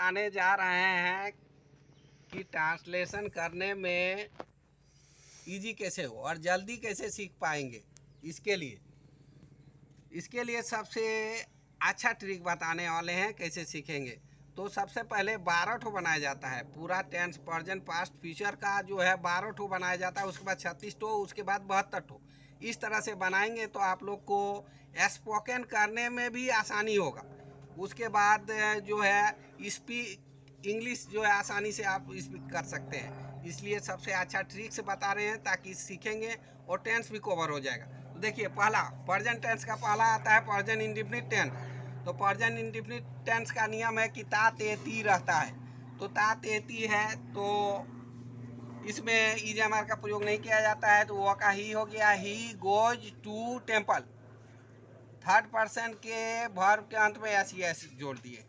बताने जा रहे हैं कि ट्रांसलेशन करने में इजी कैसे हो और जल्दी कैसे सीख पाएंगे। इसके लिए सबसे अच्छा ट्रिक बताने वाले हैं कैसे सीखेंगे। तो सबसे पहले 12 ठो बनाया जाता है, पूरा टेंस प्रेजेंट पास्ट फ्यूचर का जो है 12 ठो बनाया जाता है, उसके बाद 36 ठो, उसके बाद 72 ठो। इस तरह से बनाएंगे तो आप लोग को स्पोकन करने में भी आसानी होगा। उसके बाद जो है स्पीक इंग्लिश जो है आसानी से आप स्पीक कर सकते हैं। इसलिए सबसे अच्छा ट्रिक से बता रहे हैं ताकि सीखेंगे और टेंस भी कवर हो जाएगा। तो देखिए, पहला प्रेजेंट टेंस का पहला आता है प्रेजेंट इंडेफिनिट टेंस। तो प्रेजेंट इंडेफिनिट टेंस का नियम है कि ता तेती रहता है। तो ता तेती है तो इसमें ईजमआर का प्रयोग नहीं किया जाता है, तो वो का ही हो गया, he goes to temple. Third person के वर्ब के अंत में एस ई एस जोड़ दिए।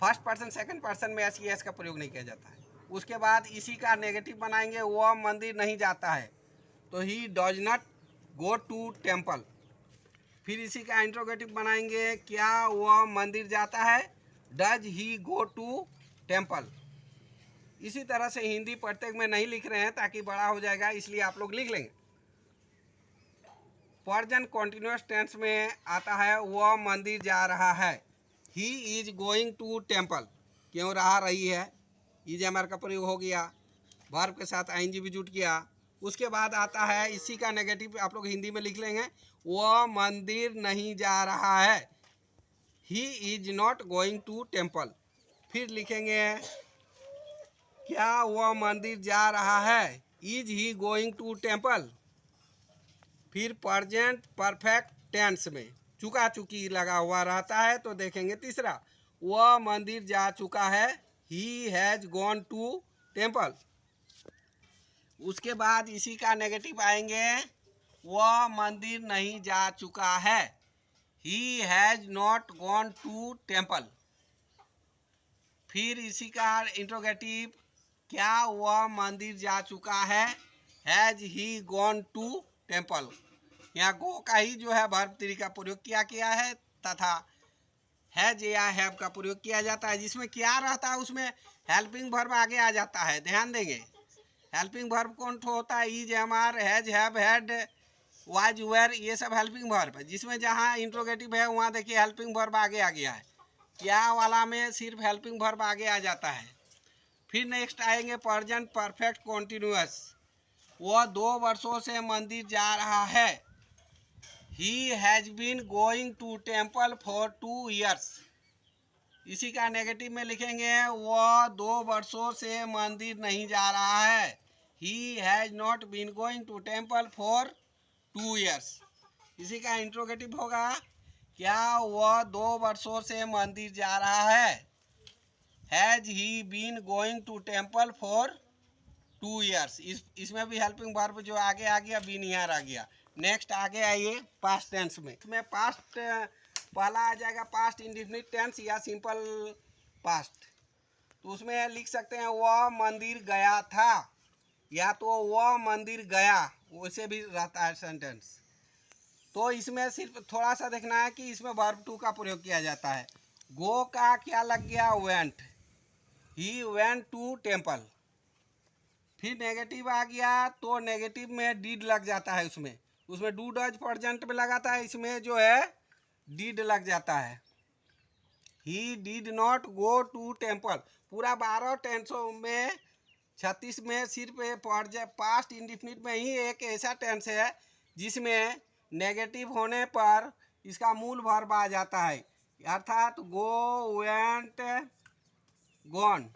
फर्स्ट पर्सन सेकंड पर्सन में एस ई एस का प्रयोग नहीं किया जाता है। उसके बाद इसी का नेगेटिव बनाएंगे, वह मंदिर नहीं जाता है, तो he does not go to temple. फिर इसी का इंट्रोगेटिव बनाएंगे, क्या वह मंदिर जाता है, does he go to temple. इसी तरह से हिंदी प्रत्येक में नहीं लिख रहे हैं ताकि बड़ा हो जाएगा, इसलिए आप लोग लिख लेंगे। प्रेजेंट कॉन्टिन्यूअस टेंस में आता है वह मंदिर जा रहा है, he is going to temple. क्यों रहा रही है, इज एम आर का प्रयोग हो गया, वर्ब के साथ आई एन जी भी जुट गया। उसके बाद आता है इसी का नेगेटिव, आप लोग हिंदी में लिख लेंगे, वह मंदिर नहीं जा रहा है, he is not going to temple. फिर लिखेंगे, क्या वह मंदिर जा रहा है, is he going to temple. फिर प्रेजेंट परफेक्ट टेंस में चुका चुकी लगा हुआ रहता है, तो देखेंगे तीसरा, वह मंदिर जा चुका है, he has gone to temple. उसके बाद इसी का नेगेटिव आएंगे, वह मंदिर नहीं जा चुका है, he has not gone to temple. फिर इसी का इंट्रोगेटिव, क्या वह मंदिर जा चुका है, has he gone to temple. यहाँ गो का ही जो है वर्ब थ्री का प्रयोग किया है तथा हैज या हैव का प्रयोग किया जाता है। जिसमें क्या रहता है उसमें हेल्पिंग वर्ब आगे आ जाता है, ध्यान देंगे। हेल्पिंग वर्ब कौन सा होता है, is, am are, has, have, had, was, were, ये सब हेल्पिंग वर्ब है। जिसमें जहाँ इंट्रोगेटिव है वहाँ देखिए हेल्पिंग वर्ब आगे आ गया है, क्या वाला में सिर्फ हेल्पिंग वर्ब आगे आ जाता है। फिर नेक्स्ट आएंगे प्रेजेंट परफेक्ट कॉन्टिन्यूअस, वह 2 वर्षों से मंदिर जा रहा है, he has been going to temple for 2 years। इसी का नेगेटिव में लिखेंगे, वह 2 वर्षों से मंदिर नहीं जा रहा है, he has not been going to temple for 2 years। इसी का इंट्रोगेटिव होगा, क्या वह 2 वर्षों से मंदिर जा रहा है, has he been going to temple for 2 years। इसमें भी हेल्पिंग वर्ब जो आगे आ गया, बीन यहाँ आ गया। नेक्स्ट आगे आइए पास्ट टेंस में। इसमें पास्ट पहला आ जाएगा पास्ट इंडेफिनिट टेंस या सिंपल पास्ट। तो उसमें लिख सकते हैं वह मंदिर गया था, या तो वह मंदिर गया, वैसे भी रहता है सेंटेंस। तो इसमें सिर्फ थोड़ा सा देखना है कि इसमें वर्ब टू का प्रयोग किया जाता है। गो का क्या लग गया, went, he went to temple. फिर नेगेटिव आ गया तो नेगेटिव में डिड लग जाता है, उसमें डू डज प्रेजेंट में लगाता है, इसमें जो है डिड लग जाता है। He did not go to temple. पूरा 12 टेंसों में 36 में सिर्फ पास्ट इंडेफिनिट में ही एक ऐसा टेंस है जिसमें नेगेटिव होने पर इसका मूल वर्ब आ जाता है, अर्थात गो, वेंट, गॉन।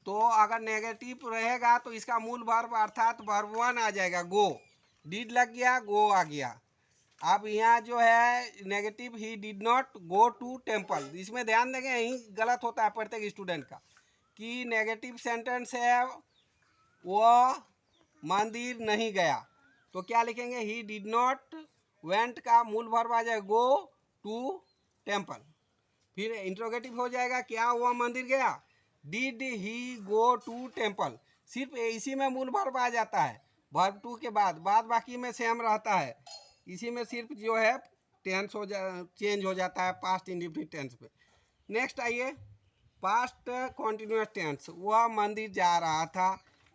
तो अगर नेगेटिव रहेगा तो इसका मूल वर्ब अर्थात वर्ब 1 आ जाएगा, गो। डिड लग गया, गो आ गया। अब यहाँ जो है negative, he did not go to temple. इसमें ध्यान देंगे, यही गलत होता है प्रत्येक स्टूडेंट का कि नेगेटिव सेंटेंस है वह मंदिर नहीं गया, तो क्या लिखेंगे, ही डिड नॉट, वेंट का मूल वर्ब आ जाएगा गो टू टेम्पल। फिर इंट्रोगेटिव हो जाएगा, क्या वह मंदिर गया, did he go to temple. सिर्फ इसी में मूल वर्ब आ जाता है, वर्ब टू के बाद बाकी में सेम रहता है। इसी में सिर्फ जो है टेंस चेंज हो जाता है पास्ट इंडिफिनिट टेंस पे। नेक्स्ट आइए, पास्ट कॉन्टिन्यूस टेंस, वह मंदिर जा रहा था,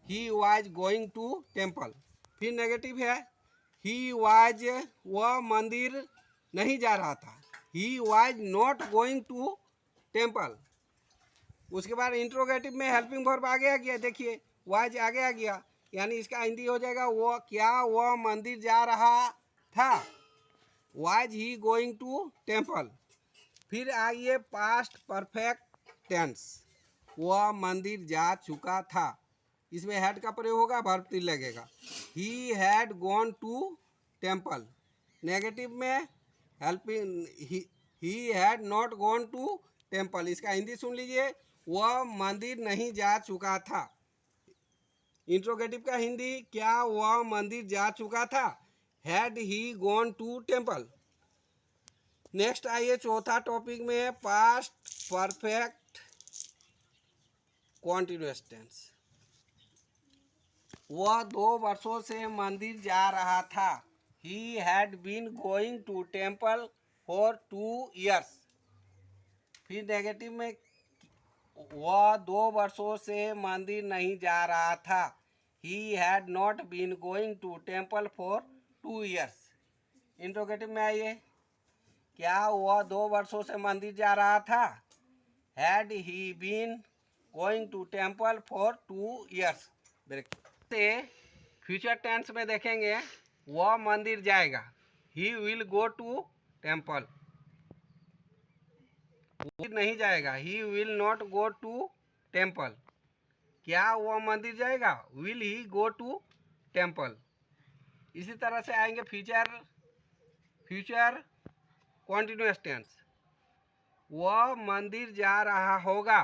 he was going to temple. फिर नेगेटिव है, ही वाज, वह मंदिर नहीं जा रहा था, he was not going to temple. उसके बाद इंट्रोगेटिव में हेल्पिंग वर्ब आगे आ गया, देखिए वाज आगे आ गया, यानी इसका हिंदी हो जाएगा वो क्या वह मंदिर जा रहा था, was he going to temple. फिर आइए पास्ट परफेक्ट टेंस, वह मंदिर जा चुका था, इसमें हैड का प्रयोग होगा, वर्ब टी लगेगा, he had gone to temple. Negative में helping, he had not gone to temple, इसका हिंदी सुन लीजिए, वह मंदिर नहीं जा चुका था। इंट्रोगेटिव का हिंदी, क्या वह मंदिर जा चुका था, had he gone to temple. Next आइए चौथा टॉपिक में, पास्ट परफेक्ट कॉन्टिन्यूअस टेंस, वह 2 वर्षों से मंदिर जा रहा था, he had been going to temple for 2 years। फिर नेगेटिव में, वह 2 वर्षों से मंदिर नहीं जा रहा था, he had not been going to temple for 2 years। Interrogative में आइए, क्या वह 2 वर्षों से मंदिर जा रहा था, had he been going to temple for 2 years। से फ्यूचर टेंस में देखेंगे, वह मंदिर जाएगा, he will go to temple. नहीं जाएगा, he will not go to temple. क्या वह मंदिर जाएगा, will he go to temple. इसी तरह से आएंगे फ्यूचर कॉन्टिन्यूअस टेंस, वह मंदिर जा रहा होगा,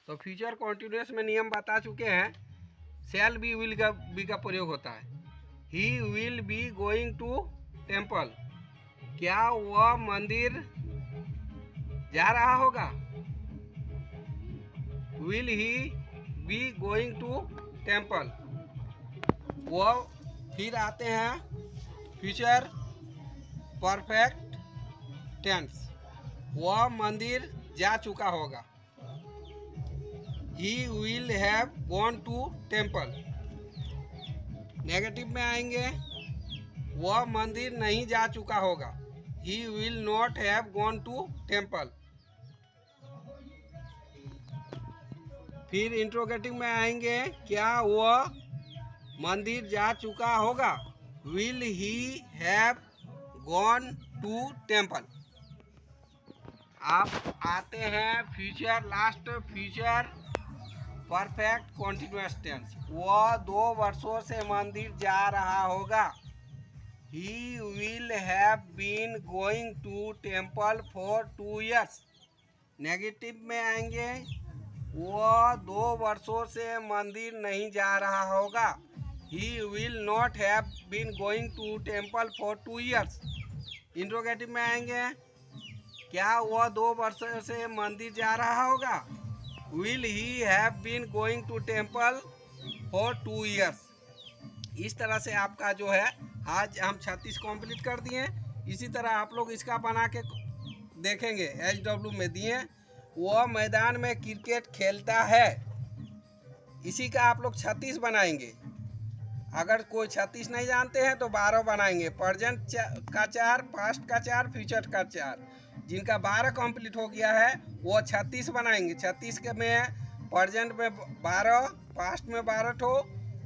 तो फ्यूचर कॉन्टिन्यूअस में नियम बता चुके हैं, शैल बी विल का बी का प्रयोग होता है, he will be going to temple. क्या वह मंदिर जा रहा होगा, will he be going to temple. वो फिर आते हैं फ्यूचर परफेक्ट टेंस, वह मंदिर जा चुका होगा, he will have gone to temple. Negative में आएंगे, वह मंदिर नहीं जा चुका होगा, he will not have gone to temple. फिर इंट्रोगेटिव में आएंगे, क्या वह मंदिर जा चुका होगा, will he have gone to temple. अब आते हैं फ्यूचर परफेक्ट कॉन्टिन्यूअस टेंस, वह 2 वर्षों से मंदिर जा रहा होगा, he will have been going to temple for 2 years। Negative में आएंगे, वह 2 वर्षों से मंदिर नहीं जा रहा होगा, he will not have been going to temple for 2 years। Interrogative में आएंगे, क्या वह 2 वर्षों से मंदिर जा रहा होगा, will he have been going to temple for 2 years। इस तरह से आपका जो है आज हम 36 कंप्लीट कर दिए। इसी तरह आप लोग इसका बना के देखेंगे, HW में दिए, वह मैदान में क्रिकेट खेलता है, इसी का आप लोग 36 बनाएंगे। अगर कोई 36 नहीं जानते हैं तो 12 बनाएंगे, प्रेजेंट का 4, पास्ट का 4, फ्यूचर का 4। जिनका 12 कंप्लीट हो गया है वो 36 बनाएंगे। 36 के में प्रेजेंट में 12, पास्ट में 12 ठो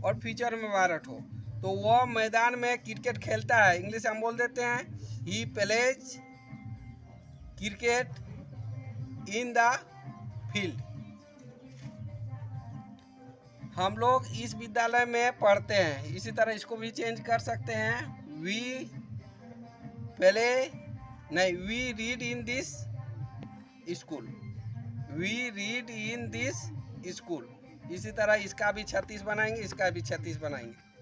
और फ्यूचर में 12 ठो। तो वो मैदान में क्रिकेट खेलता है, इंग्लिश हम बोल देते हैं, he plays cricket in the field. हम लोग इस विद्यालय में पढ़ते हैं, इसी तरह इसको भी चेंज कर सकते हैं, we read in this school, we read in this school. इसी तरह इसका भी 36 बनाएंगे, इसका भी 36 बनाएंगे।